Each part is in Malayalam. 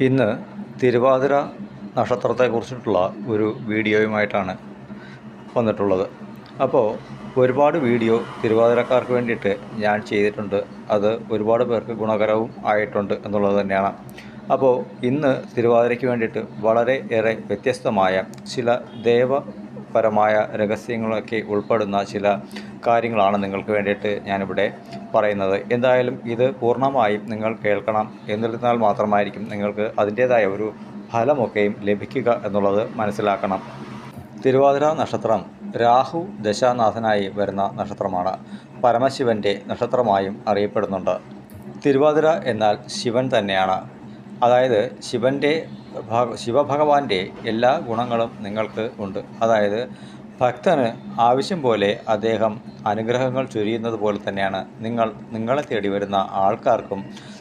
ഇന്ന് തിരുവാതിര നക്ഷത്രത്തെക്കുറിച്ചിട്ടുള്ള ഒരു വീഡിയോയുമായിട്ടാണ് വന്നിട്ടുള്ളത്. അപ്പോൾ ഒരുപാട് വീഡിയോ തിരുവാതിരക്കാർക്ക് വേണ്ടിയിട്ട് ഞാൻ ചെയ്തിട്ടുണ്ട്. അത് ഒരുപാട് പേർക്ക് ഗുണകരവും ആയിട്ടുണ്ട് എന്നുള്ളത് തന്നെയാണ്. അപ്പോൾ ഇന്ന് തിരുവാതിരയ്ക്ക് വേണ്ടിയിട്ട് വളരെ ഏറെ വ്യത്യസ്തമായ ചില ദേവപരമായ രഹസ്യങ്ങളൊക്കെ ഉൾപ്പെടുന്ന ചില കാര്യങ്ങളാണ് നിങ്ങൾക്ക് വേണ്ടിയിട്ട് ഞാനിവിടെ പറയുന്നത്. എന്തായാലും ഇത് പൂർണ്ണമായും നിങ്ങൾ കേൾക്കണം. എന്നിരുന്നാൽ മാത്രമായിരിക്കും നിങ്ങൾക്ക് അതിൻ്റേതായ ഒരു ഫലമൊക്കെയും ലഭിക്കുക എന്നുള്ളത് മനസ്സിലാക്കണം. തിരുവാതിര നക്ഷത്രം രാഹു ദശാനാഥനായി വരുന്ന നക്ഷത്രമാണ്. പരമശിവൻ്റെ നക്ഷത്രമായും അറിയപ്പെടുന്നുണ്ട്. തിരുവാതിര എന്നാൽ ശിവൻ തന്നെയാണ്. അതായത് ശിവഭഗവാന്റെ എല്ലാ ഗുണങ്ങളും നിങ്ങൾക്ക് ഉണ്ട്. അതായത് ഭക്തന് ആവശ്യം പോലെ അദ്ദേഹം അനുഗ്രഹങ്ങൾ ചൊരിയുന്നത് പോലെ തന്നെയാണ് നിങ്ങളെ തേടി വരുന്ന ആൾക്കാർക്കും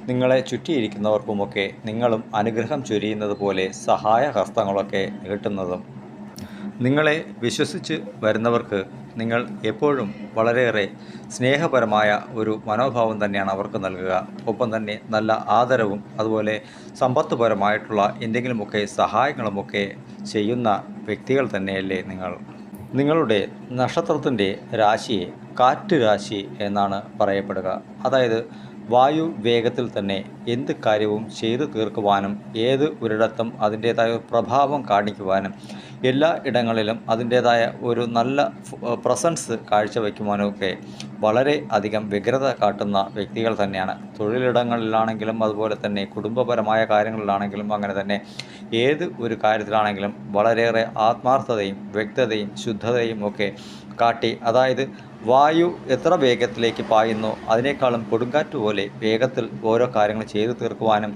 നിങ്ങളെ ചുറ്റിയിരിക്കുന്നവർക്കുമൊക്കെ നിങ്ങളും അനുഗ്രഹം ചൊരിയുന്നത് പോലെ സഹായഹസ്തങ്ങളൊക്കെ നീട്ടുന്നതും. നിങ്ങളെ വിശ്വസിച്ച് വരുന്നവർക്ക് നിങ്ങൾ എപ്പോഴും വളരെയേറെ സ്നേഹപരമായ ഒരു മനോഭാവം തന്നെയാണ് അവർക്ക് നൽകുക. ഒപ്പം തന്നെ നല്ല ആദരവും അതുപോലെ സമ്പത്തുപരമായിട്ടുള്ള എന്തെങ്കിലുമൊക്കെ സഹായങ്ങളുമൊക്കെ ചെയ്യുന്ന വ്യക്തികൾ തന്നെയല്ലേ നിങ്ങൾ. നിങ്ങളുടെ നക്ഷത്രത്തിൻ്റെ രാശിയെ കാറ്റ് രാശി എന്നാണ് പറയപ്പെടുക. അതായത് വായു വേഗത്തിൽ തന്നെ എന്ത് കാര്യവും ചെയ്തു തീർക്കുവാനും ഏത് ഒരിടത്തും അതിൻ്റേതായ പ്രഭാവം കാണിക്കുവാനും എല്ലാ ഇടങ്ങളിലും അതിൻ്റേതായ ഒരു നല്ല പ്രസൻസ് കാഴ്ചവെക്കുവാനുമൊക്കെ വളരെ അധികം വ്യഗ്രത കാട്ടുന്ന വ്യക്തികൾ തന്നെയാണ്. തൊഴിലിടങ്ങളിലാണെങ്കിലും അതുപോലെ തന്നെ കുടുംബപരമായ കാര്യങ്ങളിലാണെങ്കിലും അങ്ങനെ തന്നെ ഏത് ഒരു കാര്യത്തിലാണെങ്കിലും വളരെയേറെ ആത്മാർത്ഥതയും വ്യക്തതയും ശുദ്ധതയും ഒക്കെ കാട്ടി, അതായത് വായു എത്ര വേഗത്തിലേക്ക് പായുന്നു അതിനേക്കാളും കൊടുങ്കാറ്റ് പോലെ വേഗത്തിൽ ഓരോ കാര്യങ്ങൾ ചെയ്തു തീർക്കുവാനും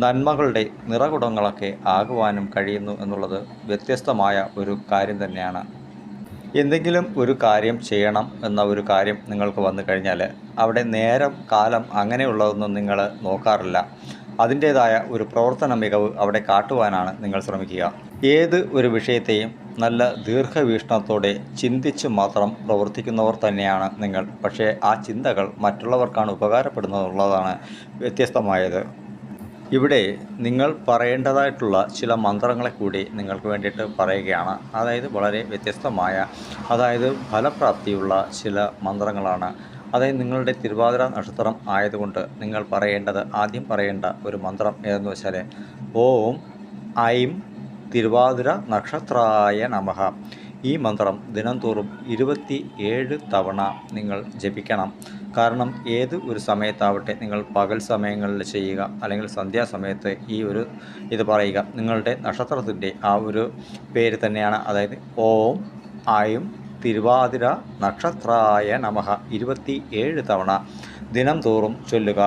നന്മകളുടെ നിറകുടങ്ങളൊക്കെ ആകുവാനും കഴിയുന്നു എന്നുള്ളത് വ്യത്യസ്തമായ ഒരു കാര്യം തന്നെയാണ്. എന്തെങ്കിലും ഒരു കാര്യം ചെയ്യണം എന്ന ഒരു കാര്യം നിങ്ങൾക്ക് വന്നു കഴിഞ്ഞാൽ അവിടെ നേരം കാലം അങ്ങനെയുള്ളതൊന്നും നിങ്ങൾ നോക്കാറില്ല. അതിൻ്റേതായ ഒരു പ്രവർത്തന മികവ് അവിടെ കാട്ടുവാനാണ് നിങ്ങൾ ശ്രമിക്കുക. ഏത് ഒരു വിഷയത്തെയും നല്ല ദീർഘവീക്ഷണത്തോടെ ചിന്തിച്ച് മാത്രം പ്രവർത്തിക്കുന്നവർ തന്നെയാണ് നിങ്ങൾ. പക്ഷേ ആ ചിന്തകൾ മറ്റുള്ളവർക്കാണ് ഉപകാരപ്പെടുന്നതെന്നുള്ളതാണ് വ്യത്യസ്തമായത്. ഇവിടെ നിങ്ങൾ പറയേണ്ടതായിട്ടുള്ള ചില മന്ത്രങ്ങളെ കൂടി നിങ്ങൾക്ക് വേണ്ടിയിട്ട് പറയുകയാണ്. അതായത് വളരെ വ്യത്യസ്തമായ ഫലപ്രാപ്തിയുള്ള ചില മന്ത്രങ്ങളാണ്. അതായത് നിങ്ങളുടെ തിരുവാതിര നക്ഷത്രം ആയതുകൊണ്ട് നിങ്ങൾ ആദ്യം പറയേണ്ട ഒരു മന്ത്രം ഏതെന്ന് വെച്ചാൽ ഓം ഐം തിരുവാതിര നക്ഷത്രായ നമഃ. ഈ മന്ത്രം ദിനംതോറും 27 തവണ നിങ്ങൾ ജപിക്കണം. കാരണം ഏത് ഒരു സമയത്താവട്ടെ, നിങ്ങൾ പകൽ സമയങ്ങളിൽ ചെയ്യുക അല്ലെങ്കിൽ സന്ധ്യാസമയത്ത് ഇത് പറയുക. നിങ്ങളുടെ നക്ഷത്രത്തിൻ്റെ ആ ഒരു പേര് തന്നെയാണ്. അതായത് ഓം ഐം തിരുവാതിര നക്ഷത്രായ നമഃ 27 തവണ ദിനം തോറും ചൊല്ലുക.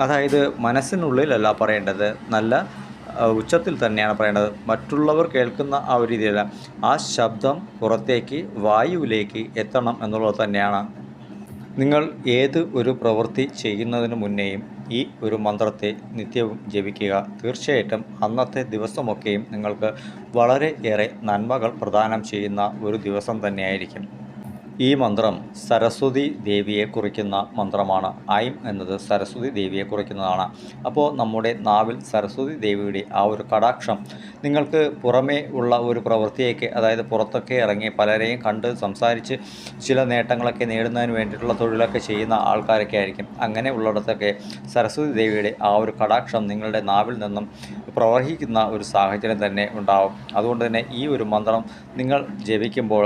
അതായത് മനസ്സിനുള്ളിലല്ല പറയേണ്ടത്, നല്ല ഉച്ചത്തിൽ തന്നെയാണ് പറയേണ്ടത്. മറ്റുള്ളവർ കേൾക്കുന്ന ആ ഒരു രീതിയിലല്ല, ആ ശബ്ദം പുറത്തേക്ക് വായുവിലേക്ക് എത്തണം എന്നുള്ളത് തന്നെയാണ്. നിങ്ങൾ ഏത് ഒരു പ്രവൃത്തി ചെയ്യുന്നതിന് മുന്നേയും ഈ ഒരു മന്ത്രത്തെ നിത്യവും ജപിക്കുക. തീർച്ചയായിട്ടും അന്നത്തെ ദിവസമൊക്കെയും നിങ്ങൾക്ക് വളരെ ഏറെ നന്മകൾ പ്രദാനം ചെയ്യുന്ന ഒരു ദിവസം തന്നെയായിരിക്കും. ഈ മന്ത്രം സരസ്വതി ദേവിയെ കുറിക്കുന്ന മന്ത്രമാണ്. ഐം എന്നത് സരസ്വതി ദേവിയെ കുറിക്കുന്നതാണ്. അപ്പോൾ നമ്മുടെ നാവിൽ സരസ്വതി ദേവിയുടെ ആ ഒരു കടാക്ഷം നിങ്ങൾക്ക് പുറമേ ഉള്ള ഒരു പ്രവൃത്തിയൊക്കെ, അതായത് പുറത്തൊക്കെ ഇറങ്ങി പലരെയും കണ്ട് സംസാരിച്ച് ചില നേട്ടങ്ങളൊക്കെ നേടുന്നതിന് വേണ്ടിയിട്ടുള്ള തൊഴിലൊക്കെ ചെയ്യുന്ന ആൾക്കാരൊക്കെ ആയിരിക്കും. അങ്ങനെ ഉള്ളിടത്തൊക്കെ സരസ്വതി ദേവിയുടെ ആ ഒരു കടാക്ഷം നിങ്ങളുടെ നാവിൽ നിന്നും പ്രവഹിക്കുന്ന ഒരു സാഹചര്യം തന്നെ ഉണ്ടാവും. അതുകൊണ്ട് തന്നെ ഈ ഒരു മന്ത്രം നിങ്ങൾ ജപിക്കുമ്പോൾ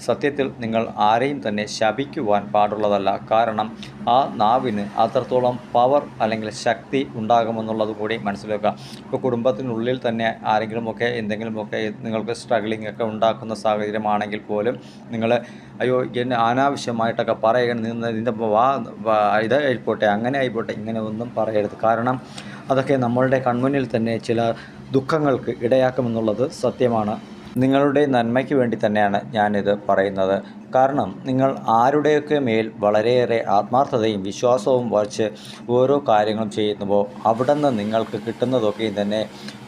സത്യത്തിൽ നിങ്ങൾ ആരെയും തന്നെ ശപിക്കുവാൻ പാടുള്ളതല്ല. കാരണം ആ നാവിന് അത്രത്തോളം പവർ അല്ലെങ്കിൽ ശക്തി ഉണ്ടാകുമെന്നുള്ളത് കൂടി മനസ്സിലാക്കുക. ഇപ്പോൾ കുടുംബത്തിനുള്ളിൽ തന്നെ ആരെങ്കിലുമൊക്കെ എന്തെങ്കിലുമൊക്കെ നിങ്ങൾക്ക് സ്ട്രഗ്ലിംഗ് ഒക്കെ ഉണ്ടാക്കുന്ന സാഹചര്യമാണെങ്കിൽ പോലും നിങ്ങൾ അയ്യോ എന്നെ അനാവശ്യമായിട്ടൊക്കെ പറയുക, ഇതിൻ്റെ ഇതായിപ്പോട്ടെ അങ്ങനെ ആയിപ്പോട്ടെ ഇങ്ങനെ ഒന്നും പറയരുത്. കാരണം അതൊക്കെ നമ്മളുടെ കൺമുന്നിൽ തന്നെ ചില ദുഃഖങ്ങൾക്ക് ഇടയാക്കുമെന്നുള്ളത് സത്യമാണ്. നിങ്ങളുടെ നന്മയ്ക്ക് വേണ്ടി തന്നെയാണ് ഞാനിത് പറയുന്നത്. കാരണം നിങ്ങൾ ആരുടെയൊക്കെ മേൽ വളരെയേറെ ആത്മാർത്ഥതയും വിശ്വാസവും വച്ച് ഓരോ കാര്യങ്ങളും ചെയ്യുന്നുവോ അവിടെ നിന്ന് നിങ്ങൾക്ക് കിട്ടുന്നതൊക്കെയും തന്നെ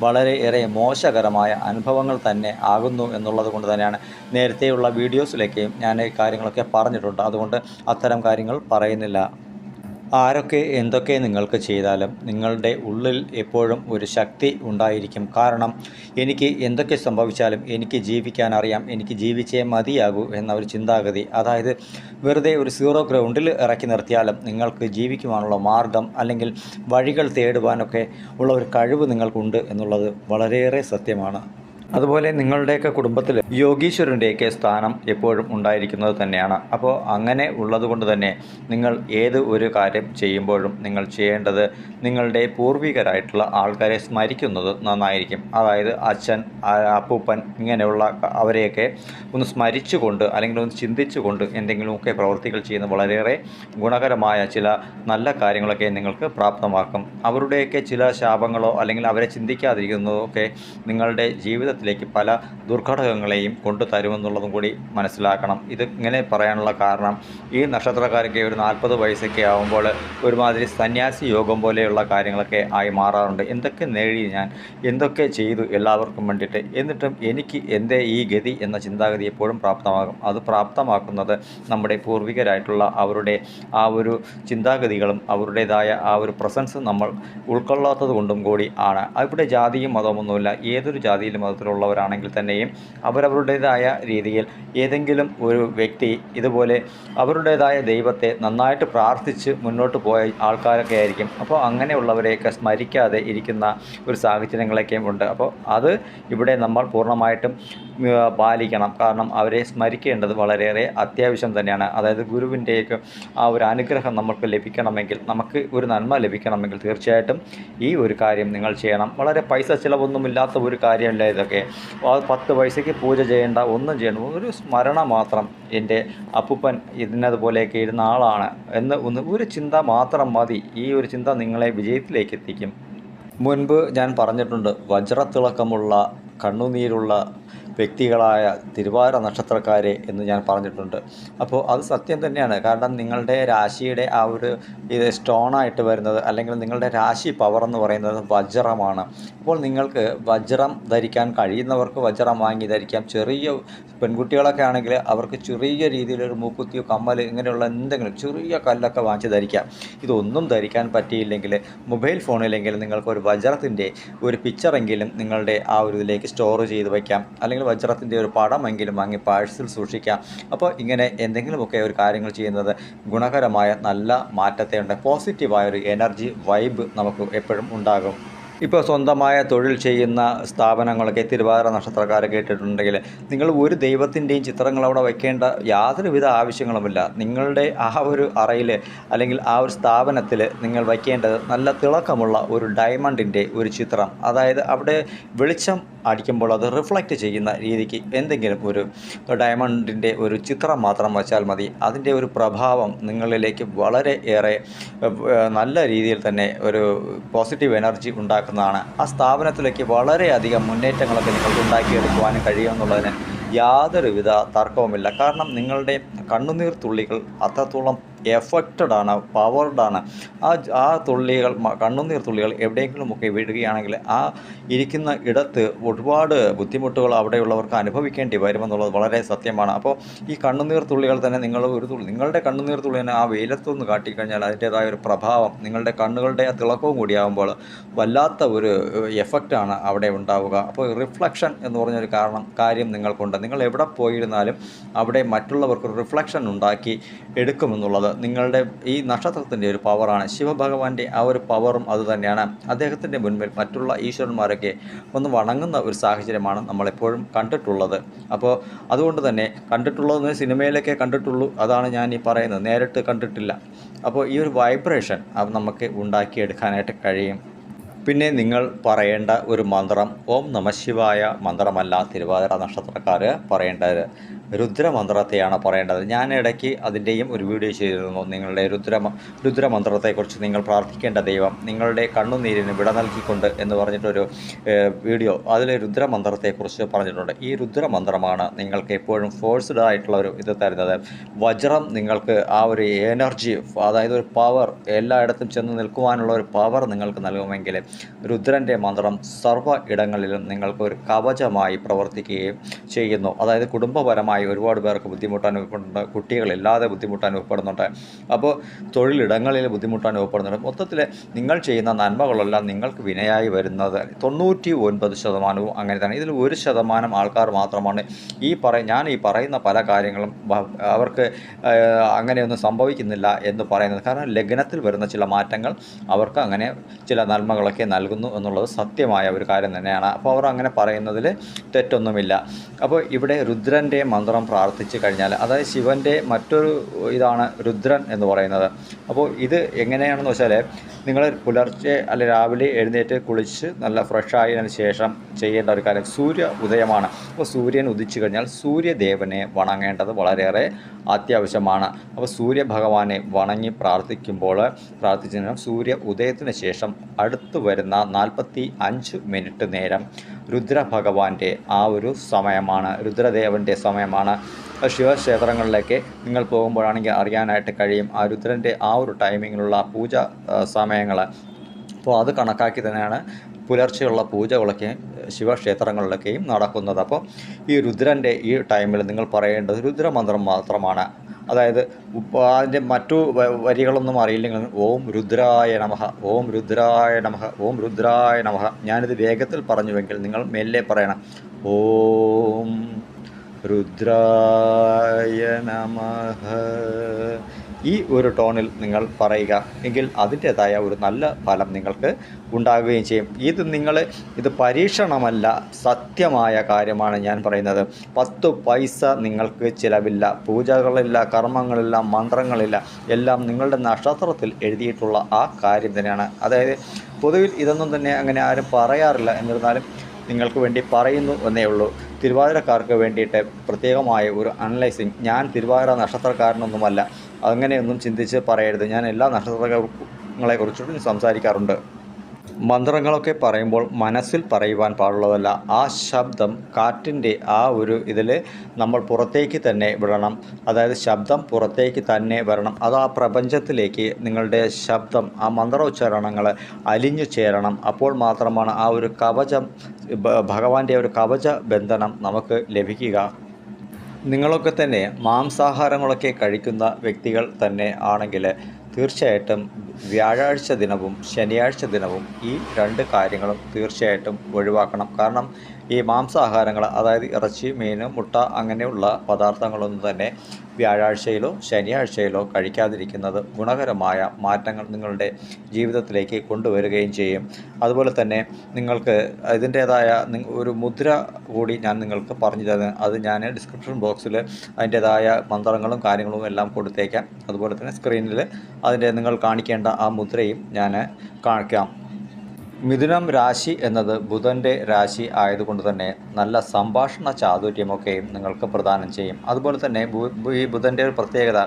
വളരെയേറെ മോശകരമായ അനുഭവങ്ങൾ തന്നെ ആകുന്നു എന്നുള്ളത് കൊണ്ട് തന്നെയാണ് നേരത്തെയുള്ള വീഡിയോസിലൊക്കെയും ഞാൻ ഈ കാര്യങ്ങളൊക്കെ പറഞ്ഞിട്ടുണ്ട്. അതുകൊണ്ട് അത്തരം കാര്യങ്ങൾ പറയുന്നില്ല. ആരൊക്കെ എന്തൊക്കെ നിങ്ങൾക്ക് ചെയ്താലും നിങ്ങളുടെ ഉള്ളിൽ എപ്പോഴും ഒരു ശക്തി ഉണ്ടായിരിക്കും. കാരണം എനിക്ക് എന്തൊക്കെ സംഭവിച്ചാലും എനിക്ക് ജീവിക്കാൻ അറിയാം, എനിക്ക് ജീവിച്ചേ മതിയാകൂ എന്ന ഒരു ചിന്താഗതി, അതായത് വെറുതെ ഒരു സീറോ ഗ്രൗണ്ടിൽ ഇറക്കി നിർത്തിയാലും നിങ്ങൾക്ക് ജീവിക്കുവാനുള്ള മാർഗം അല്ലെങ്കിൽ വഴികൾ തേടുവാനൊക്കെ ഉള്ള ഒരു കഴിവ് നിങ്ങൾക്കുണ്ട് എന്നുള്ളത് വളരെയേറെ സത്യമാണ്. അതുപോലെ നിങ്ങളുടെയൊക്കെ കുടുംബത്തിൽ യോഗീശ്വരൻ്റെയൊക്കെ സ്ഥാനം എപ്പോഴും ഉണ്ടായിരിക്കുന്നത് തന്നെയാണ്. അപ്പോൾ അങ്ങനെ ഉള്ളതുകൊണ്ട് തന്നെ നിങ്ങൾ ഏത് ഒരു കാര്യം ചെയ്യുമ്പോഴും നിങ്ങൾ ചെയ്യേണ്ടത് നിങ്ങളുടെ പൂർവികരായിട്ടുള്ള ആൾക്കാരെ സ്മരിക്കുന്നത് നന്നായിരിക്കും. അതായത് അച്ഛൻ, അപ്പൂപ്പൻ ഇങ്ങനെയുള്ള അവരെയൊക്കെ ഒന്ന് സ്മരിച്ചുകൊണ്ട് അല്ലെങ്കിൽ ഒന്ന് ചിന്തിച്ചുകൊണ്ട് എന്തെങ്കിലുമൊക്കെ പ്രവൃത്തികൾ ചെയ്യുന്നത് വളരെയേറെ ഗുണകരമായ ചില നല്ല കാര്യങ്ങളൊക്കെ നിങ്ങൾക്ക് പ്രാപ്തമാക്കും. അവരുടെയൊക്കെ ചില ശാപങ്ങളോ അല്ലെങ്കിൽ അവരെ ചിന്തിക്കാതിരിക്കുന്നതോ ഒക്കെ നിങ്ങളുടെ ജീവിതത്തിലേക്ക് പല ദുർഘടകങ്ങളെയും കൊണ്ടു തരുമെന്നുള്ളതും കൂടി മനസ്സിലാക്കണം. ഇത് ഇങ്ങനെ പറയാനുള്ള കാരണം ഈ നക്ഷത്രക്കാരൊക്കെ ഒരു 40 വയസ്സൊക്കെ ആകുമ്പോൾ ഒരുമാതിരി സന്യാസി യോഗം പോലെയുള്ള കാര്യങ്ങളൊക്കെ ആയി മാറാറുണ്ട്. എന്തൊക്കെ നേടി ഞാൻ, എന്തൊക്കെ ചെയ്തു എല്ലാവർക്കും വേണ്ടിയിട്ട്, എന്നിട്ടും എനിക്ക് എൻ്റെ ഈ ഗതി എന്ന ചിന്താഗതി എപ്പോഴും പ്രാപ്തമാകും. അത് പ്രാപ്തമാക്കുന്നത് നമ്മുടെ പൂർവികരായിട്ടുള്ള അവരുടെ ആ ഒരു ചിന്താഗതികളും അവരുടേതായ ആ ഒരു പ്രസൻസ് നമ്മൾ ഉൾക്കൊള്ളാത്തത് കൊണ്ടും കൂടി ആണ്. അവിടെ ജാതിയും മതമൊന്നുമില്ല. ഏതൊരു ജാതിയിലും മതത്തിലുള്ളവരാണെങ്കിൽ തന്നെയും അവരവരുടേതായ രീതിയിൽ ഏതെങ്കിലും ഒരു വ്യക്തി ഇതുപോലെ അവരുടേതായ ദൈവത്തെ നന്നായിട്ട് പ്രാർത്ഥിച്ച് മുന്നോട്ട് പോയ ആൾക്കാരൊക്കെ ആയിരിക്കും. അപ്പോൾ അങ്ങനെയുള്ളവരെയൊക്കെ സ്മരിക്കാതെ ഇരിക്കുന്ന ഒരു സാഹചര്യങ്ങളൊക്കെ ഉണ്ട്. അപ്പോൾ അത് ഇവിടെ നമ്മൾ പൂർണ്ണമായിട്ടും പാലിക്കണം. കാരണം അവരെ സ്മരിക്കേണ്ടത് വളരെയേറെ അത്യാവശ്യം തന്നെയാണ്. അതായത് ഗുരുവിൻ്റെയൊക്കെ ആ ഒരു അനുഗ്രഹം നമുക്ക് ലഭിക്കണമെങ്കിൽ, നമുക്ക് ഒരു നന്മ ലഭിക്കണമെങ്കിൽ തീർച്ചയായിട്ടും ഈ ഒരു കാര്യം നിങ്ങൾ ചെയ്യണം. വളരെ പൈസ ചിലവൊന്നുമില്ലാത്ത ഒരു കാര്യമല്ല ഇതൊക്കെ. 10 പൈസയ്ക്ക് പൂജ ചെയ്യേണ്ട, ഒന്നും ചെയ്യണം, ഒരു സ്മരണ മാത്രം. എൻ്റെ അപ്പൂപ്പൻ ഇതിനതുപോലെയൊക്കെ ഇരുന്ന ആളാണ് എന്ന് ഒരു ചിന്ത മാത്രം മതി. ഈ ഒരു ചിന്ത നിങ്ങളെ വിജയത്തിലേക്ക് എത്തിക്കും. മുൻപ് ഞാൻ പറഞ്ഞിട്ടുണ്ട്, വജ്രത്തിളക്കമുള്ള കണ്ണുനീരുള്ള വ്യക്തികളായ തിരുവാതിര നക്ഷത്രക്കാരെ എന്ന് ഞാൻ പറഞ്ഞിട്ടുണ്ട്. അപ്പോൾ അത് സത്യം തന്നെയാണ്. കാരണം നിങ്ങളുടെ രാശിയുടെ ആ ഒരു ഇത് സ്റ്റോണായിട്ട് വരുന്നത് അല്ലെങ്കിൽ നിങ്ങളുടെ രാശി പവർ എന്ന് പറയുന്നത് വജ്രമാണ്. അപ്പോൾ നിങ്ങൾക്ക് വജ്രം ധരിക്കാൻ കഴിയുന്നവർക്ക് വജ്രം വാങ്ങി ധരിക്കാം. ചെറിയ പെൺകുട്ടികളൊക്കെ ആണെങ്കിൽ അവർക്ക് ചെറിയ രീതിയിലൊരു മൂക്കുത്തിയോ കമ്മൽ ഇങ്ങനെയുള്ള എന്തെങ്കിലും ചെറിയ കല്ലൊക്കെ വാങ്ങിച്ച് ധരിക്കാം. ഇതൊന്നും ധരിക്കാൻ പറ്റിയില്ലെങ്കിൽ മൊബൈൽ ഫോണിലെങ്കിലും നിങ്ങൾക്കൊരു വജ്രത്തിൻ്റെ ഒരു പിക്ചറെങ്കിലും നിങ്ങളുടെ ആ ഒരു ഇതിലേക്ക് സ്റ്റോർ ചെയ്ത് വയ്ക്കാം. അല്ലെങ്കിൽ വജ്രത്തിൻ്റെ ഒരു പടമെങ്കിലും വാങ്ങി പാഴ്സിൽ സൂക്ഷിക്കാം. അപ്പോൾ ഇങ്ങനെ എന്തെങ്കിലുമൊക്കെ ഒരു കാര്യങ്ങൾ ചെയ്യുന്നത് ഗുണകരമായ നല്ല മാറ്റത്തെ ഉണ്ട്. പോസിറ്റീവായൊരു എനർജി വൈബ് നമുക്ക് എപ്പോഴും ഉണ്ടാകും. ഇപ്പോൾ സ്വന്തമായ തൊഴിൽ ചെയ്യുന്ന സ്ഥാപനങ്ങളൊക്കെ തിരുവാതിര നക്ഷത്രക്കാരൊക്കെ ഇട്ടിട്ടുണ്ടെങ്കിൽ നിങ്ങൾ ഒരു ദൈവത്തിൻ്റെയും ചിത്രങ്ങൾ അവിടെ വയ്ക്കേണ്ട യാതൊരുവിധ ആവശ്യങ്ങളുമില്ല. നിങ്ങളുടെ ആ ഒരു അറയിൽ അല്ലെങ്കിൽ ആ ഒരു സ്ഥാപനത്തിൽ നിങ്ങൾ വയ്ക്കേണ്ടത് നല്ല തിളക്കമുള്ള ഒരു ഡയമണ്ടിൻ്റെ ഒരു ചിത്രം. അതായത് അവിടെ വെളിച്ചം അടിക്കുമ്പോൾ അത് റിഫ്ലക്റ്റ് ചെയ്യുന്ന രീതിക്ക് എന്തെങ്കിലും ഒരു ഡയമണ്ടിൻ്റെ ഒരു ചിത്രം മാത്രം വച്ചാൽ മതി. അതിൻ്റെ ഒരു പ്രഭാവം നിങ്ങളിലേക്ക് വളരെ ഏറെ നല്ല രീതിയിൽ തന്നെ ഒരു പോസിറ്റീവ് എനർജി ഉണ്ടാക്കുന്നതാണ്. ആ സ്ഥാപനത്തിലേക്ക് വളരെയധികം മുന്നേറ്റങ്ങളൊക്കെ നിങ്ങൾക്ക് ഉണ്ടാക്കിയെടുക്കുവാനും കഴിയുമെന്നുള്ളതിന് യാതൊരുവിധ തർക്കവുമില്ല. കാരണം നിങ്ങളുടെ കണ്ണുനീർ തുള്ളികൾ അത്രത്തോളം എഫക്റ്റഡാണ്, പവർഡാണ്. ആ തുള്ളികൾ, കണ്ണുനീർ തുള്ളികൾ എവിടെയെങ്കിലുമൊക്കെ വീഴുകയാണെങ്കിൽ ആ ഇരിക്കുന്ന ഇടത്ത് ഒരുപാട് ബുദ്ധിമുട്ടുകൾ അവിടെയുള്ളവർക്ക് അനുഭവിക്കേണ്ടി വരുമെന്നുള്ളത് വളരെ സത്യമാണ്. അപ്പോൾ ഈ കണ്ണുനീർ തുള്ളികൾ തന്നെ നിങ്ങളുടെ കണ്ണുനീർ തുള്ളി തന്നെ ആ വെയിലത്തൊന്ന് കാട്ടിക്കഴിഞ്ഞാൽ അതിൻ്റേതായ ഒരു പ്രഭാവം നിങ്ങളുടെ കണ്ണുകളുടെ ആ തിളക്കവും കൂടിയാകുമ്പോൾ വല്ലാത്ത ഒരു എഫക്റ്റാണ് അവിടെ ഉണ്ടാവുക. അപ്പോൾ റിഫ്ലക്ഷൻ എന്ന് പറഞ്ഞൊരു കാര്യം നിങ്ങൾക്കുണ്ട്. നിങ്ങൾ എവിടെ പോയിരുന്നാലും അവിടെ മറ്റുള്ളവർക്കൊരു റിഫ്ലക്ഷൻ ഉണ്ടാക്കി എടുക്കുമെന്നുള്ളത് നിങ്ങളുടെ ഈ നക്ഷത്രത്തിൻ്റെ ഒരു പവറാണ്. ശിവഭഗവാന്റെ ആ ഒരു പവറും അതുതന്നെയാണ്. അദ്ദേഹത്തിൻ്റെ മുൻപിൽ മറ്റുള്ള ഈശ്വരന്മാരൊക്കെ ഒന്ന് വണങ്ങുന്ന ഒരു സാഹചര്യമാണ് നമ്മളെപ്പോഴും കണ്ടിട്ടുള്ളത്. അപ്പോൾ അതുകൊണ്ട് തന്നെ കണ്ടിട്ടുള്ളതെന്ന് സിനിമയിലൊക്കെ കണ്ടിട്ടുള്ളൂ, അതാണ് ഞാൻ ഈ പറയുന്നത്, നേരിട്ട് കണ്ടിട്ടില്ല. അപ്പോൾ ഈ ഒരു വൈബ്രേഷൻ അത് നമുക്ക് ഉണ്ടാക്കിയെടുക്കാനായിട്ട് കഴിയും. പിന്നെ നിങ്ങൾ പറയേണ്ട ഒരു മന്ത്രം ഓം നമഃശിവായ മന്ത്രമല്ല തിരുവാതിര നക്ഷത്രക്കാർ പറയേണ്ടത്, രുദ്രമന്ത്രത്തെയാണ് പറയേണ്ടത്. ഞാൻ ഇടയ്ക്ക് അതിൻ്റെയും ഒരു വീഡിയോ ചെയ്തിരുന്നു. നിങ്ങളുടെ രുദ്രമന്ത്രത്തെക്കുറിച്ച് നിങ്ങൾ പ്രാർത്ഥിക്കേണ്ട ദൈവം നിങ്ങളുടെ കണ്ണുനീരിന് വിട നൽകിക്കൊണ്ട് എന്ന് പറഞ്ഞിട്ടൊരു വീഡിയോ, അതിൽ രുദ്രമന്ത്രത്തെക്കുറിച്ച് പറഞ്ഞിട്ടുണ്ട്. ഈ രുദ്രമന്ത്രമാണ് നിങ്ങൾക്ക് എപ്പോഴും ഫോഴ്സ്ഡ് ആയിട്ടുള്ള ഒരു ഇത് തരുന്നത്. വജ്രം നിങ്ങൾക്ക് ആ ഒരു എനർജി, അതായത് ഒരു പവർ, എല്ലായിടത്തും ചെന്ന് നിൽക്കുവാനുള്ള ഒരു പവർ നിങ്ങൾക്ക് നൽകുമെങ്കിൽ രുദ്രൻ്റെ മന്ത്രം സർവ്വ ഇടങ്ങളിലും നിങ്ങൾക്ക് ഒരു കവചമായി പ്രവർത്തിക്കുകയും ചെയ്യുന്നു. അതായത് കുടുംബപരമായി ഒരുപാട് പേർക്ക് ബുദ്ധിമുട്ട് അനുഭവപ്പെടുന്നുണ്ട്, കുട്ടികളില്ലാതെ ബുദ്ധിമുട്ട് അനുഭവപ്പെടുന്നുണ്ട്, അപ്പോൾ തൊഴിലിടങ്ങളിൽ ബുദ്ധിമുട്ട് അനുഭവപ്പെടുന്നുണ്ട്. മൊത്തത്തിൽ നിങ്ങൾ ചെയ്യുന്ന നന്മകളെല്ലാം നിങ്ങൾക്ക് വിനയായി വരുന്നത് 99% അങ്ങനെ തന്നെ. ഇതിൽ 1% ആൾക്കാർ മാത്രമാണ് ഞാൻ ഈ പറയുന്ന പല കാര്യങ്ങളും അവർക്ക് അങ്ങനെയൊന്നും സംഭവിക്കുന്നില്ല എന്ന് പറയുന്നത്. കാരണം ലഗ്നത്തിൽ വരുന്ന ചില മാറ്റങ്ങൾ അവർക്ക് അങ്ങനെ ചില നന്മകളൊക്കെ നൽകുന്നു എന്നുള്ളത് സത്യമായ ഒരു കാര്യം തന്നെയാണ്. അപ്പോൾ അവർ അങ്ങനെ പറയുന്നതിൽ തെറ്റൊന്നുമില്ല. അപ്പോൾ ഇവിടെ രുദ്രൻ്റെ മന്ത്രം പ്രാർത്ഥിച്ചു കഴിഞ്ഞാൽ, അതായത് ശിവൻ്റെ മറ്റൊരു ഇതാണ് രുദ്രൻ എന്ന് പറയുന്നത്. അപ്പോൾ ഇത് എങ്ങനെയാണെന്ന് വെച്ചാൽ, നിങ്ങൾ പുലർച്ചെ അല്ലെ രാവിലെ എഴുന്നേറ്റ് കുളിച്ച് നല്ല ഫ്രഷായതിനു ശേഷം ചെയ്യേണ്ട ഒരു കാര്യം സൂര്യ ഉദയമാണ്. അപ്പോൾ സൂര്യൻ ഉദിച്ചു കഴിഞ്ഞാൽ സൂര്യദേവനെ വണങ്ങേണ്ടത് വളരെയേറെ അത്യാവശ്യമാണ്. അപ്പോൾ സൂര്യഭഗവാനെ വണങ്ങി പ്രാർത്ഥിച്ചതിന് സൂര്യ ഉദയത്തിന് ശേഷം അടുത്ത് വരുന്ന 45 മിനിറ്റ് നേരം രുദ്രഭഗവാന്റെ ആ ഒരു സമയമാണ്, രുദ്രദേവൻ്റെ സമയമാണ്. ശിവക്ഷേത്രങ്ങളിലേക്ക് നിങ്ങൾ പോകുമ്പോഴാണെങ്കിൽ അറിയാനായിട്ട് കഴിയും ആ രുദ്രൻ്റെ ആ ഒരു ടൈമിങ്ങിലുള്ള പൂജ സമയങ്ങൾ. അപ്പോൾ അത് കണക്കാക്കി തന്നെയാണ് പുലർച്ചെയുള്ള പൂജകളൊക്കെ ശിവക്ഷേത്രങ്ങളിലൊക്കെയും നടക്കുന്നത്. അപ്പോൾ ഈ രുദ്രൻ്റെ ഈ ടൈമിൽ നിങ്ങൾ പറയേണ്ടത് രുദ്രമന്ത്രം മാത്രമാണ്. അതായത് അതിൻ്റെ മറ്റു വരികളൊന്നും അറിയില്ലെങ്കിൽ ഓം രുദ്രായ നമഃ, ഓം രുദ്രായ നമഃ, ഓം രുദ്രായ നമഃ. ഞാനിത് വേഗത്തിൽ പറഞ്ഞുവെങ്കിൽ നിങ്ങൾ മെല്ലെ പറയണം ഓം രുദ്രായ നമഃ. ഈ ഒരു ടോണിൽ നിങ്ങൾ പറയുക എങ്കിൽ അതിൻ്റേതായ ഒരു നല്ല ഫലം നിങ്ങൾക്ക് ഉണ്ടാകുകയും ചെയ്യും. ഇത് പരീക്ഷണമല്ല, സത്യമായ കാര്യമാണ് ഞാൻ പറയുന്നത്. 10 പൈസ നിങ്ങൾക്ക് ചിലവില്ല, പൂജകളില്ല, കർമ്മങ്ങളില്ല, മന്ത്രങ്ങളില്ല, എല്ലാം നിങ്ങളുടെ നക്ഷത്രത്തിൽ എഴുതിയിട്ടുള്ള ആ കാര്യം തന്നെയാണ്. അതായത് പൊതുവിൽ ഇതൊന്നും തന്നെ അങ്ങനെ ആരും പറയാറില്ല, എന്നിരുന്നാലും നിങ്ങൾക്ക് വേണ്ടി പറയുന്നു എന്നേ ഉള്ളൂ. തിരുവാതിരക്കാർക്ക് വേണ്ടിയിട്ട് പ്രത്യേകമായ ഒരു അനലൈസിങ്, ഞാൻ തിരുവാതിര നക്ഷത്രക്കാരനൊന്നുമല്ല, അങ്ങനെയൊന്നും ചിന്തിച്ച് പറയരുത്. ഞാൻ എല്ലാ നക്ഷത്രങ്ങളെക്കുറിച്ചും സംസാരിക്കാറുണ്ട്. മന്ത്രങ്ങളൊക്കെ പറയുമ്പോൾ മനസ്സിൽ പറയുവാൻ പാടുള്ളതല്ല. ആ ശബ്ദം കാറ്റിൻ്റെ ആ ഒരു ഇതിൽ നമ്മൾ പുറത്തേക്ക് തന്നെ വിടണം. അതായത് ശബ്ദം പുറത്തേക്ക് തന്നെ വരണം. അത് ആ പ്രപഞ്ചത്തിലേക്ക് നിങ്ങളുടെ ശബ്ദം, ആ മന്ത്രോച്ചാരണങ്ങൾ അലിഞ്ഞു ചേരണം. അപ്പോൾ മാത്രമാണ് ആ ഒരു കവചം, ഭഗവാന്റെ ഒരു കവച ബന്ധനം നമുക്ക് ലഭിക്കുക. നിങ്ങളൊക്കെ തന്നെ മാംസാഹാരങ്ങളൊക്കെ കഴിക്കുന്ന വ്യക്തികൾ തന്നെ ആണെങ്കിൽ തീർച്ചയായിട്ടും വ്യാഴാഴ്ച ദിനവും ശനിയാഴ്ച ദിനവും ഈ 2 കാര്യങ്ങളും തീർച്ചയായിട്ടും ഒഴിവാക്കണം. കാരണം ഈ മാംസാഹാരങ്ങൾ, അതായത് ഇറച്ചി, മീൻ, മുട്ട അങ്ങനെയുള്ള പദാർത്ഥങ്ങളൊന്നും തന്നെ വ്യാഴാഴ്ചയിലോ ശനിയാഴ്ചയിലോ കഴിക്കാതിരിക്കുന്നത് ഗുണകരമായ മാറ്റങ്ങൾ നിങ്ങളുടെ ജീവിതത്തിലേക്ക് കൊണ്ടുവരികയും ചെയ്യും. അതുപോലെ തന്നെ നിങ്ങൾക്ക് ഇതിൻ്റേതായ ഒരു മുദ്ര കൂടി ഞാൻ നിങ്ങൾക്ക് പറഞ്ഞു തരുന്നത്, അത് ഞാൻ ഡിസ്ക്രിപ്ഷൻ ബോക്സിൽ അതിൻ്റേതായ മന്ത്രങ്ങളും കാര്യങ്ങളും എല്ലാം കൊടുത്തേക്കാം. അതുപോലെ തന്നെ സ്ക്രീനിൽ അതിൻ്റെ നിങ്ങൾ കാണിക്കേണ്ട ആ മുദ്രയും ഞാൻ കാണിക്കാം. മിഥുനം രാശി എന്നത് ബുധൻ്റെ രാശി ആയതുകൊണ്ട് തന്നെ നല്ല സംഭാഷണ ചാതുര്യമൊക്കെയും നിങ്ങൾക്ക് പ്രദാനം ചെയ്യും. അതുപോലെ തന്നെ ഈ ബുധൻ്റെ ഒരു പ്രത്യേകത,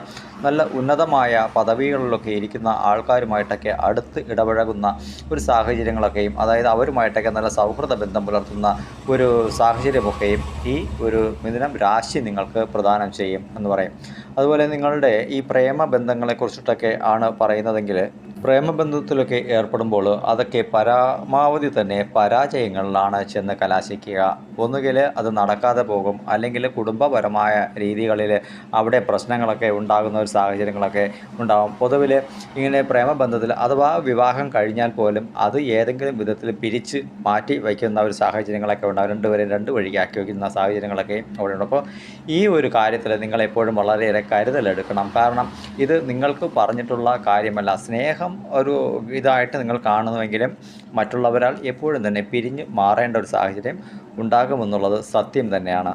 നല്ല ഉന്നതമായ പദവികളിലൊക്കെ ഇരിക്കുന്ന ആൾക്കാരുമായിട്ടൊക്കെ അടുത്ത് ഇടപഴകുന്ന ഒരു സാഹചര്യങ്ങളൊക്കെയും, അതായത് അവരുമായിട്ടൊക്കെ നല്ല സൗഹൃദ ബന്ധം പുലർത്തുന്ന ഒരു സാഹചര്യമൊക്കെയും ഈ ഒരു മിഥുനം രാശി നിങ്ങൾക്ക് പ്രദാനം ചെയ്യും എന്ന് പറയും. അതുപോലെ നിങ്ങളുടെ ഈ പ്രേമബന്ധങ്ങളെക്കുറിച്ചിട്ടൊക്കെ ആണ് പറയുന്നതെങ്കിൽ, പ്രേമബന്ധത്തിലൊക്കെ ഏർപ്പെടുമ്പോൾ അതൊക്കെ പരമാവധി തന്നെ പരാജയങ്ങളിലാണ് ചെന്ന് കലാശിക്കുക. ഒന്നുകിൽ അത് നടക്കാതെ പോകും, അല്ലെങ്കിൽ കുടുംബപരമായ രീതികളിൽ അവിടെ പ്രശ്നങ്ങളൊക്കെ ഉണ്ടാകുന്ന ഒരു സാഹചര്യങ്ങളൊക്കെ ഉണ്ടാകും. പൊതുവിൽ ഇങ്ങനെ പ്രേമബന്ധത്തിൽ അഥവാ വിവാഹം കഴിഞ്ഞാൽ പോലും അത് ഏതെങ്കിലും വിധത്തിൽ പിരിച്ച് മാറ്റി വയ്ക്കുന്ന ഒരു സാഹചര്യങ്ങളൊക്കെ ഉണ്ടാകും. രണ്ടുപേരും 2 വഴിക്കാക്കി വയ്ക്കുന്ന സാഹചര്യങ്ങളൊക്കെ അവിടെ ഉണ്ട്. അപ്പോൾ ഈ ഒരു കാര്യത്തിൽ നിങ്ങളെപ്പോഴും വളരെയേറെ കരുതലെടുക്കണം. കാരണം ഇത് നിങ്ങൾക്ക് പറഞ്ഞിട്ടുള്ള കാര്യമല്ല. സ്നേഹം ഒരു ഇതായിട്ട് നിങ്ങൾ കാണുന്നുവെങ്കിലും മറ്റുള്ളവരാൽ എപ്പോഴും തന്നെ പിരിഞ്ഞ് മാറേണ്ട ഒരു സാഹചര്യം ഉണ്ടാകുമെന്നുള്ളത് സത്യം തന്നെയാണ്.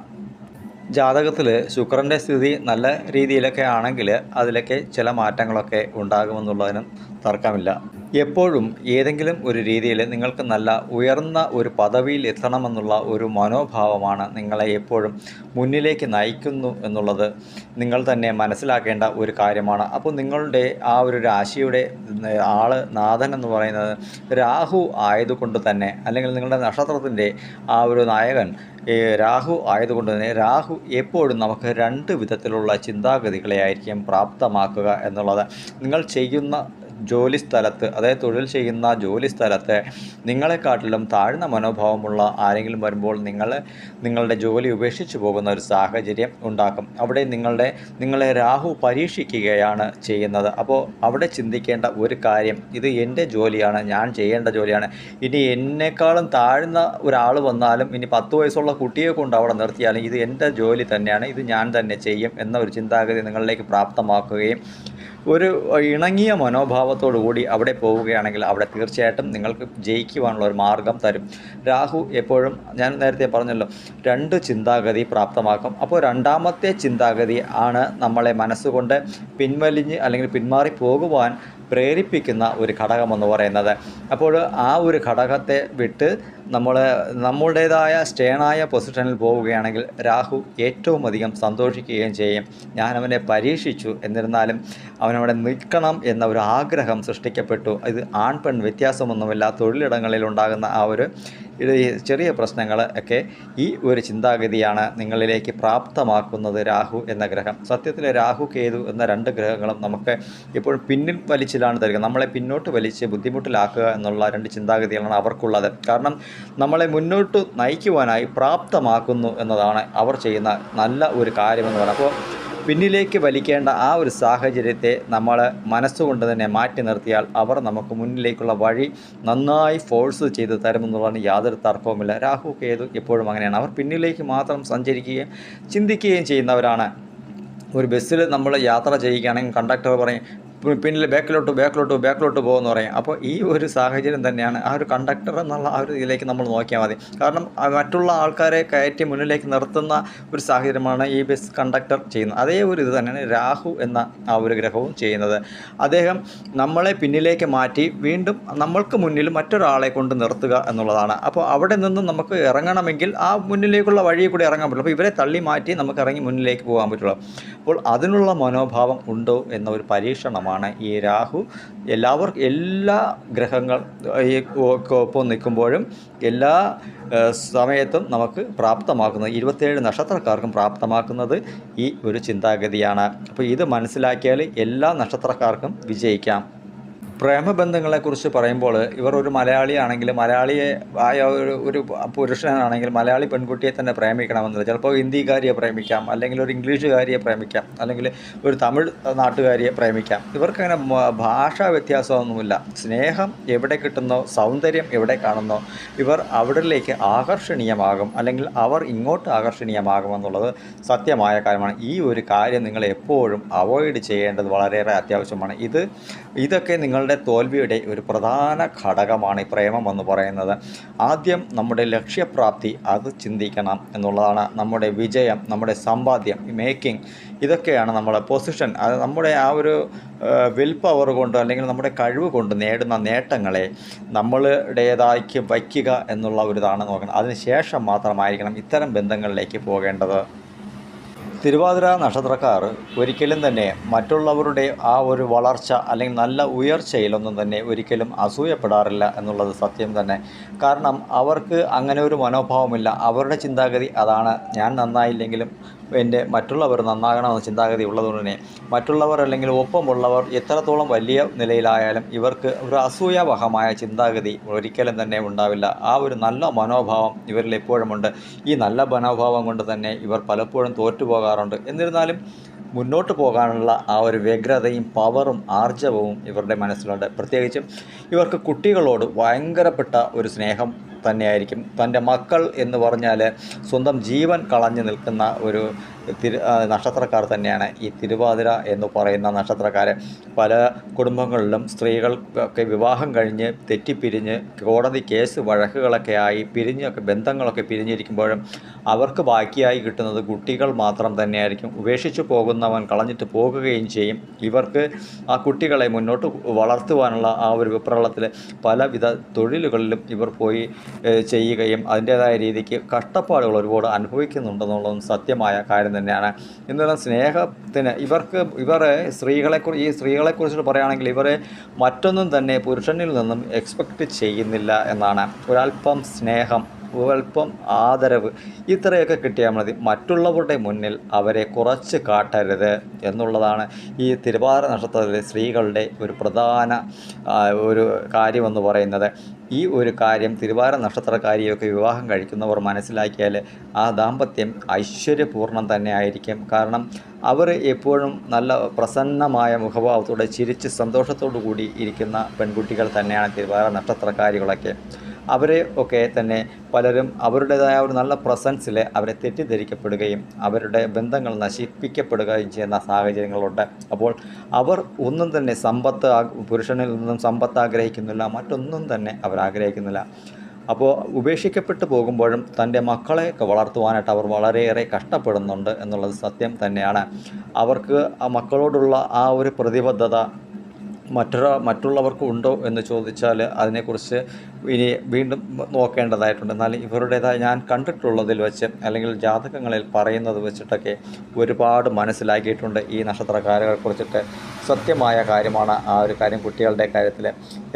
ജാതകത്തിൽ ശുക്രൻ്റെ സ്ഥിതി നല്ല രീതിയിലൊക്കെ ആണെങ്കിൽ അതിലൊക്കെ ചില മാറ്റങ്ങളൊക്കെ ഉണ്ടാകുമെന്നുള്ളതിനും തർക്കമില്ല. എപ്പോഴും ഏതെങ്കിലും ഒരു രീതിയിൽ നിങ്ങൾക്ക് നല്ല ഉയർന്ന ഒരു പദവിയിൽ എത്തണമെന്നുള്ള ഒരു മനോഭാവമാണ് നിങ്ങളെ എപ്പോഴും മുന്നിലേക്ക് നയിക്കുന്നു എന്നുള്ളത് നിങ്ങൾ തന്നെ മനസ്സിലാക്കേണ്ട ഒരു കാര്യമാണ്. അപ്പോൾ നിങ്ങളുടെ ആ ഒരു രാശിയുടെ നാഥൻ എന്ന് പറയുന്നത് രാഹു ആയതുകൊണ്ട് തന്നെ, അല്ലെങ്കിൽ നിങ്ങളുടെ നക്ഷത്രത്തിൻ്റെ ആ ഒരു നായകൻ രാഹു ആയതുകൊണ്ട് തന്നെ രാഹു എപ്പോഴും നമുക്ക് 2 വിധത്തിലുള്ള ചിന്താഗതികളെ ആയിരിക്കും പ്രാപ്തമാക്കുക എന്നുള്ളത്. നിങ്ങൾ ചെയ്യുന്ന ജോലി സ്ഥലത്ത്, അതായത് തൊഴിൽ ചെയ്യുന്ന ജോലി സ്ഥലത്ത് നിങ്ങളെക്കാട്ടിലും താഴ്ന്ന മനോഭാവമുള്ള ആരെങ്കിലും വരുമ്പോൾ നിങ്ങളുടെ ജോലി ഉപേക്ഷിച്ച് പോകുന്ന ഒരു സാഹചര്യം ഉണ്ടാക്കും. അവിടെ നിങ്ങളെ രാഹു പരീക്ഷിക്കുകയാണ് ചെയ്യുന്നത്. അപ്പോൾ അവിടെ ചിന്തിക്കേണ്ട ഒരു കാര്യം, ഇത് എൻ്റെ ജോലിയാണ്, ഞാൻ ചെയ്യേണ്ട ജോലിയാണ്. ഇനി എന്നെക്കാളും താഴ്ന്ന ഒരാൾ വന്നാലും, ഇനി 10 വയസ്സുള്ള കുട്ടിയെ കൊണ്ട് അവിടെ നിർത്തിയാലും ഇത് എൻ്റെ ജോലി തന്നെയാണ്, ഇത് ഞാൻ തന്നെ ചെയ്യും എന്ന ഒരു ചിന്താഗതി നിങ്ങളിലേക്ക് പ്രാപ്തമാക്കുകയും ഒരു ഇണങ്ങിയ മനോഭാവത്തോടു കൂടി അവിടെ പോവുകയാണെങ്കിൽ അവിടെ തീർച്ചയായിട്ടും നിങ്ങൾക്ക് ജയിക്കുവാനുള്ള ഒരു മാർഗം തരും. രാഹു എപ്പോഴും, ഞാൻ നേരത്തെ പറഞ്ഞല്ലോ, 2 ചിന്താഗതി പ്രാപ്തമാക്കും. അപ്പോൾ രണ്ടാമത്തെ ചിന്താഗതി ആണ് നമ്മളെ മനസ്സുകൊണ്ട് പിൻവലിഞ്ഞ് അല്ലെങ്കിൽ പിന്മാറി പോകുവാൻ പ്രേരിപ്പിക്കുന്ന ഒരു ഘടകമെന്ന് പറയുന്നത്. അപ്പോൾ ആ ഒരു ഘടകത്തെ വിട്ട് നമ്മുടേതായ സ്റ്റേണായ പൊസിഷനിൽ പോവുകയാണെങ്കിൽ രാഹു ഏറ്റവും അധികം സന്തോഷിക്കുകയും ചെയ്യും. ഞാനവനെ പരീക്ഷിച്ചു, എന്നിരുന്നാലും അവനവിടെ നിൽക്കണം എന്ന ഒരു ആഗ്രഹം സൃഷ്ടിക്കപ്പെട്ടു. ഇത് ആൺ പെൺ വ്യത്യാസമൊന്നുമില്ല. തൊഴിലിടങ്ങളിൽ ഉണ്ടാകുന്ന ആ ഒരു ചെറിയ പ്രശ്നങ്ങൾ ഒക്കെ ഈ ഒരു ചിന്താഗതിയാണ് നിങ്ങളിലേക്ക് പ്രാപ്തമാക്കുന്നത് രാഹു എന്ന ഗ്രഹം. സത്യത്തിൽ രാഹു കേതു എന്ന 2 ഗ്രഹങ്ങളും നമുക്ക് എപ്പോഴും പിന്നിൽ വലിച്ചിലാണ് തരിക. നമ്മളെ പിന്നോട്ട് വലിച്ച് ബുദ്ധിമുട്ടിലാക്കുക എന്നുള്ള 2 ചിന്താഗതികളാണ് അവർക്കുള്ളത്. കാരണം നമ്മളെ മുന്നോട്ട് നയിക്കുവാനായി പ്രാപ്തമാക്കുന്നു എന്നതാണ് അവർ ചെയ്യുന്ന നല്ല ഒരു കാര്യമെന്ന് പറയുന്നത്. അപ്പോൾ പിന്നിലേക്ക് വലിക്കേണ്ട ആ ഒരു സാഹചര്യത്തെ നമ്മൾ മനസ്സുകൊണ്ട് തന്നെ മാറ്റി നിർത്തിയാൽ അവർ നമുക്ക് മുന്നിലേക്കുള്ള വഴി നന്നായി ഫോഴ്സ് ചെയ്ത് തരുമെന്നുള്ളതാണ് യാതൊരു തർക്കവുമില്ല. രാഹു കേതു എപ്പോഴും അങ്ങനെയാണ്. അവർ പിന്നിലേക്ക് മാത്രം സഞ്ചരിക്കുകയും ചിന്തിക്കുകയും ചെയ്യുന്നവരാണ്. ഒരു ബസ്സിൽ നമ്മൾ യാത്ര ചെയ്യുകയാണെങ്കിൽ കണ്ടക്ടർ പറയും പിന്നിൽ ബാക്കിലോട്ട് പോകുമെന്ന് പറയും. അപ്പോൾ ഈ ഒരു സാഹചര്യം തന്നെയാണ് ആ ഒരു കണ്ടക്ടർ എന്നുള്ള ആ ഒരു ഇതിലേക്ക് നമ്മൾ നോക്കിയാൽ മതി. കാരണം മറ്റുള്ള ആൾക്കാരെ കയറ്റി മുന്നിലേക്ക് നിർത്തുന്ന ഒരു സാഹചര്യമാണ് ഈ ബസ് കണ്ടക്ടർ ചെയ്യുന്നത്. അതേ ഒരു ഇത് തന്നെയാണ് രാഹു എന്ന ആ ഒരു ഗ്രഹവും ചെയ്യുന്നത്. അദ്ദേഹം നമ്മളെ പിന്നിലേക്ക് മാറ്റി വീണ്ടും നമ്മൾക്ക് മുന്നിൽ മറ്റൊരാളെ കൊണ്ട് നിർത്തുക എന്നുള്ളതാണ്. അപ്പോൾ അവിടെ നിന്നും നമുക്ക് ഇറങ്ങണമെങ്കിൽ ആ മുന്നിലേക്കുള്ള വഴിയിൽ കൂടി ഇറങ്ങാൻ പറ്റുള്ളൂ. അപ്പോൾ ഇവരെ തള്ളി മാറ്റി നമുക്ക് ഇറങ്ങി മുന്നിലേക്ക് പോകാൻ പറ്റുള്ളൂ. അപ്പോൾ അതിനുള്ള മനോഭാവം ഉണ്ടോ എന്ന ഒരു പരീക്ഷണമാണ് ഈ രാഹു. എല്ലാ ഗ്രഹങ്ങൾ ഈ ഒപ്പം നിൽക്കുമ്പോഴും എല്ലാ സമയത്തും നമുക്ക് പ്രാപ്തമാക്കുന്നത് 27 നക്ഷത്രക്കാർക്കും പ്രാപ്തമാക്കുന്നത് ഈ ഒരു ചിന്താഗതിയാണ്. അപ്പോൾ ഇത് മനസ്സിലാക്കിയാൽ എല്ലാ നക്ഷത്രക്കാർക്കും വിജയിക്കാം. പ്രേമബന്ധങ്ങളെക്കുറിച്ച് പറയുമ്പോൾ ഇവർ ഒരു മലയാളിയാണെങ്കിൽ, മലയാളിയെ ആയ ഒരു പുരുഷനാണെങ്കിൽ മലയാളി പെൺകുട്ടിയെ തന്നെ പ്രേമിക്കണമെന്നില്ല. ചിലപ്പോൾ ഹിന്ദിക്കാരിയെ പ്രേമിക്കാം, അല്ലെങ്കിൽ ഒരു ഇംഗ്ലീഷുകാരിയെ പ്രേമിക്കാം, അല്ലെങ്കിൽ ഒരു തമിഴ് നാട്ടുകാരിയെ പ്രേമിക്കാം. ഇവർക്കങ്ങനെ ഭാഷാ വ്യത്യാസമൊന്നുമില്ല. സ്നേഹം എവിടെ കിട്ടുന്നോ, സൗന്ദര്യം എവിടെ കാണുന്നോ ഇവർ അവിടേക്ക് ആകർഷണീയമാകും, അല്ലെങ്കിൽ അവർ ഇങ്ങോട്ട് ആകർഷണീയമാകുമെന്നുള്ളത് സത്യമായ കാര്യമാണ്. ഈ ഒരു കാര്യം നിങ്ങൾ എപ്പോഴും അവോയ്ഡ് ചെയ്യേണ്ടത് വളരെയേറെ അത്യാവശ്യമാണ്. ഇതൊക്കെ നിങ്ങളുടെ തോൽവിയുടെ ഒരു പ്രധാന ഘടകമാണ് ഈ പ്രേമം എന്ന് പറയുന്നത്. ആദ്യം നമ്മുടെ ലക്ഷ്യപ്രാപ്തി അത് ചിന്തിക്കണം എന്നുള്ളതാണ്. നമ്മുടെ വിജയം, നമ്മുടെ സമ്പാദ്യം, മേക്കിംഗ്, ഇതൊക്കെയാണ് നമ്മുടെ പൊസിഷൻ. അത് നമ്മുടെ ആ ഒരു വിൽ പവർ കൊണ്ട് അല്ലെങ്കിൽ നമ്മുടെ കഴിവ് കൊണ്ട് നേടുന്ന നേട്ടങ്ങളെ നമ്മളുടേതാക്കി വയ്ക്കുക എന്നുള്ള ഒരു ഇതാണ് നോക്കണം. അതിനുശേഷം മാത്രമായിരിക്കണം ഇത്തരം ബന്ധങ്ങളിലേക്ക് പോകേണ്ടത്. തിരുവാതിര നക്ഷത്രക്കാർ ഒരിക്കലും തന്നെ മറ്റുള്ളവരുടെ ആ ഒരു വളർച്ച അല്ലെങ്കിൽ നല്ല ഉയർച്ചയിലൊന്നും തന്നെ ഒരിക്കലും അസൂയപ്പെടാറില്ല എന്നുള്ളത് സത്യം തന്നെ. കാരണം അവർക്ക് അങ്ങനെ ഒരു മനോഭാവമില്ല. അവരുടെ ചിന്താഗതി അതാണ്, ഞാൻ നന്നായില്ലെങ്കിലും മറ്റുള്ളവർ നന്നാകണമെന്ന ചിന്താഗതി ഉള്ളതുകൊണ്ട് തന്നെ മറ്റുള്ളവർ അല്ലെങ്കിൽ ഒപ്പമുള്ളവർ എത്രത്തോളം വലിയ നിലയിലായാലും ഇവർക്ക് ഒരു അസൂയാവഹമായ ചിന്താഗതി ഒരിക്കലും തന്നെ ഉണ്ടാവില്ല. ആ ഒരു നല്ല മനോഭാവം ഇവരിൽ എപ്പോഴുമുണ്ട്. ഈ നല്ല മനോഭാവം കൊണ്ട് തന്നെ ഇവർ പലപ്പോഴും തോറ്റുപോകാറുണ്ട്. എന്നിരുന്നാലും മുന്നോട്ട് പോകാനുള്ള ആ ഒരു വ്യഗ്രതയും പവറും ആർജവവും ഇവരുടെ മനസ്സിലുണ്ട്. പ്രത്യേകിച്ചും ഇവർക്ക് കുട്ടികളോട് ഭയങ്കരപ്പെട്ട ഒരു സ്നേഹം തന്നെയായിരിക്കും. തൻ്റെ മക്കൾ എന്ന് പറഞ്ഞാൽ സ്വന്തം ജീവൻ കളഞ്ഞു നിൽക്കുന്ന ഒരു നക്ഷത്രക്കാർ തന്നെയാണ് ഈ തിരുവാതിര എന്ന് പറയുന്ന നക്ഷത്രക്കാർ. പല കുടുംബങ്ങളിലും സ്ത്രീകൾക്കൊക്കെ വിവാഹം കഴിഞ്ഞ് തെറ്റിപ്പിരിഞ്ഞ് കോടതി കേസ് വഴക്കുകളൊക്കെ ആയി പിരിഞ്ഞൊക്കെ ബന്ധങ്ങളൊക്കെ പിരിഞ്ഞിരിക്കുമ്പോഴും അവർക്ക് ബാക്കിയായി കിട്ടുന്നത് കുട്ടികൾ മാത്രം തന്നെയായിരിക്കും. ഉപേക്ഷിച്ചു പോകുന്നവൻ കളഞ്ഞിട്ട് പോകുകയും ചെയ്യും. ഇവർക്ക് ആ കുട്ടികളെ മുന്നോട്ട് വളർത്തുവാനുള്ള ആ ഒരു വിപ്രളത്തിൽ പലവിധ തൊഴിലുകളിലും ഇവർ പോയി ചെയ്യുകയും അതിൻ്റേതായ രീതിക്ക് കഷ്ടപ്പാടുകൾ ഒരുപാട് അനുഭവിക്കുന്നുണ്ടെന്നുള്ളതും സത്യമായ കാര്യം തന്നെയാണ്. എന്നാൽ സ്നേഹത്തിന് ഈ സ്ത്രീകളെക്കുറിച്ച് പറയുകയാണെങ്കിൽ ഇവരെ മറ്റൊന്നും തന്നെ പുരുഷനിൽ നിന്നും എക്സ്പെക്റ്റ് ചെയ്യുന്നില്ല എന്നാണ്. ഒരല്പം സ്നേഹം, അല്പം ആദരവ് ഇത്രയൊക്കെ കിട്ടിയാൽ മതി. മറ്റുള്ളവരുടെ മുന്നിൽ അവരെ കുറച്ച് കാട്ടരുത് എന്നുള്ളതാണ് ഈ തിരുവാതിര നക്ഷത്രത്തിലെ സ്ത്രീകളുടെ ഒരു പ്രധാന ഒരു കാര്യമെന്ന് പറയുന്നത്. ഈ ഒരു കാര്യം തിരുവാതിര നക്ഷത്രക്കാരിയൊക്കെ വിവാഹം കഴിക്കുന്നവർ മനസ്സിലാക്കിയാൽ ആ ദാമ്പത്യം ഐശ്വര്യപൂർണ്ണം തന്നെ ആയിരിക്കും. കാരണം അവർ എപ്പോഴും നല്ല പ്രസന്നമായ മുഖഭാവത്തോടെ ചിരിച്ച് സന്തോഷത്തോടു കൂടി ഇരിക്കുന്ന പെൺകുട്ടികൾ തന്നെയാണ് തിരുവാതിര നക്ഷത്രക്കാരികളൊക്കെ. അവരെ ഒക്കെ തന്നെ പലരും അവരുടേതായ ഒരു നല്ല പ്രസൻസിൽ അവരെ തെറ്റിദ്ധരിക്കപ്പെടുകയും അവരുടെ ബന്ധങ്ങൾ നശിപ്പിക്കപ്പെടുകയും ചെയ്യുന്ന സാഹചര്യങ്ങളുണ്ട്. അപ്പോൾ അവർ ഒന്നും തന്നെ പുരുഷനിൽ നിന്നും സമ്പത്ത് ആഗ്രഹിക്കുന്നില്ല, മറ്റൊന്നും തന്നെ അവർ ആഗ്രഹിക്കുന്നില്ല. അപ്പോൾ ഉപേക്ഷിക്കപ്പെട്ടു പോകുമ്പോഴും തൻ്റെ മക്കളെയൊക്കെ വളർത്തുവാനായിട്ട് അവർ വളരെയേറെ കഷ്ടപ്പെടുന്നുണ്ട് എന്നുള്ളത് സത്യം തന്നെയാണ്. അവർക്ക് ആ മക്കളോടുള്ള ആ ഒരു പ്രതിബദ്ധത മറ്റുള്ളവർക്ക് ഉണ്ടോ എന്ന് ചോദിച്ചാൽ അതിനെക്കുറിച്ച് ഇനി വീണ്ടും നോക്കേണ്ടതായിട്ടുണ്ട്. എന്നാൽ ഇവരുടേതായ ഞാൻ കണ്ടിട്ടുള്ളതിൽ വെച്ച് അല്ലെങ്കിൽ ജാതകങ്ങളിൽ പറയുന്നത് വെച്ചിട്ടൊക്കെ ഒരുപാട് മനസ്സിലാക്കിയിട്ടുണ്ട് ഈ നക്ഷത്രക്കാരെ കുറിച്ചിട്ട്. സത്യമായ കാര്യമാണ് ആ ഒരു കാര്യം. കുട്ടികളുടെ കാര്യത്തിൽ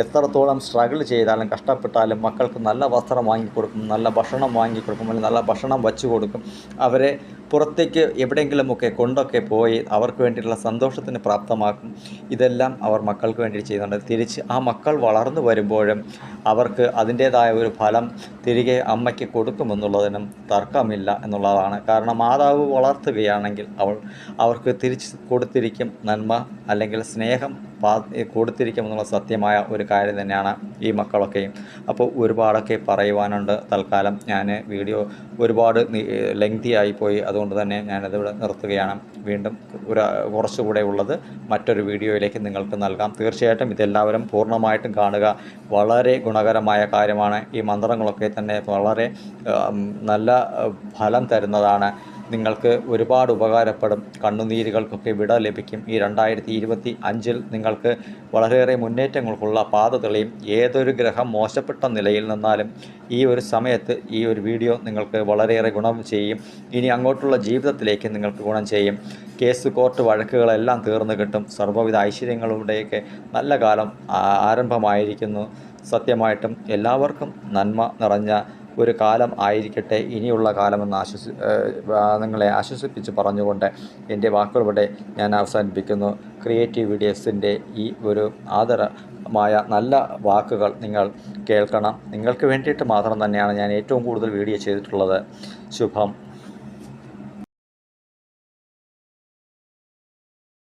എത്രത്തോളം സ്ട്രഗിൾ ചെയ്താലും കഷ്ടപ്പെട്ടാലും മക്കൾക്ക് നല്ല വസ്ത്രം വാങ്ങിക്കൊടുക്കും, നല്ല ഭക്ഷണം വാങ്ങിക്കൊടുക്കും, അല്ലെങ്കിൽ നല്ല ഭക്ഷണം വച്ചു കൊടുക്കും. അവരെ പുറത്തേക്ക് എവിടെയെങ്കിലുമൊക്കെ കൊണ്ടൊക്കെ പോയി അവർക്ക് വേണ്ടിയിട്ടുള്ള സന്തോഷത്തിന് പ്രാപ്തമാക്കും. ഇതെല്ലാം അവർ മക്കൾക്ക് വേണ്ടി ചെയ്യുന്നുണ്ട്. തിരിച്ച് ആ മക്കൾ വളർന്നു വരുമ്പോഴും അവർക്ക് അതിൻ്റേതായ ഒരു ഫലം തിരികെ അമ്മയ്ക്ക് കൊടുക്കുമെന്നുള്ളതിനും തർക്കമില്ല എന്നുള്ളതാണ്. കാരണം മാതാവ് വളർത്തുകയാണെങ്കിൽ അവർക്ക് തിരിച്ച് കൊടുത്തിരിക്കും നന്മ അല്ലെങ്കിൽ സ്നേഹം കൊടുത്തിരിക്കുമെന്നുള്ള സത്യമായ ഒരു കാര്യം തന്നെയാണ് ഈ മക്കളൊക്കെയും. അപ്പോൾ ഒരുപാടൊക്കെ പറയുവാനുണ്ട്. തൽക്കാലം ഞാൻ വീഡിയോ ഒരുപാട് ലെങ്തി ആയിപ്പോയി, അതുകൊണ്ട് തന്നെ ഞാനതിവിടെ നിർത്തുകയാണ്. വീണ്ടും കുറച്ചുകൂടെ ഉള്ളത് മറ്റൊരു വീഡിയോയിലേക്ക് നിങ്ങൾക്ക് നൽകാം. തീർച്ചയായിട്ടും ഇതെല്ലാവരും പൂർണ്ണമായിട്ടും കാണുക. വളരെ ഗുണകരമായ കാര്യമാണ്. ഈ മന്ത്രങ്ങളൊക്കെ തന്നെ വളരെ നല്ല ഫലം തരുന്നതാണ്. നിങ്ങൾക്ക് ഒരുപാട് ഉപകാരപ്പെടും. കണ്ണുനീരുകൾക്കൊക്കെ വിട ലഭിക്കും. ഈ 2025 നിങ്ങൾക്ക് വളരെയേറെ മുന്നേറ്റങ്ങൾക്കുള്ള പാത തെളിയും. ഏതൊരു ഗ്രഹം മോശപ്പെട്ട നിലയിൽ നിന്നാലും ഈ ഒരു സമയത്ത് ഈ ഒരു വീഡിയോ നിങ്ങൾക്ക് വളരെയേറെ ഗുണം ചെയ്യും. ഇനി അങ്ങോട്ടുള്ള ജീവിതത്തിലേക്ക് നിങ്ങൾക്ക് ഗുണം ചെയ്യും. കേസ് കോർട്ട് വഴക്കുകളെല്ലാം തീർന്നു കിട്ടും. സർവ്വവിധ ഐശ്വര്യങ്ങളുടെയൊക്കെ നല്ല കാലം ആരംഭമായിരിക്കുന്നു. സത്യമായിട്ടും എല്ലാവർക്കും നന്മ നിറഞ്ഞ ഒരു കാലം ആയിരിക്കട്ടെ ഇനിയുള്ള കാലമെന്ന് നിങ്ങളെ ആശ്വസിപ്പിച്ച് പറഞ്ഞുകൊണ്ട് എൻ്റെ വാക്കുകളിവിടെ ഞാൻ അവസാനിപ്പിക്കുന്നു. ക്രിയേറ്റീവ് വീഡിയോസിൻ്റെ ഈ ഒരു ആദരമായ നല്ല വാക്കുകൾ നിങ്ങൾ കേൾക്കണം. നിങ്ങൾക്ക് വേണ്ടിയിട്ട് മാത്രം തന്നെയാണ് ഞാൻ ഏറ്റവും കൂടുതൽ വീഡിയോ ചെയ്തിട്ടുള്ളത്. ശുഭം.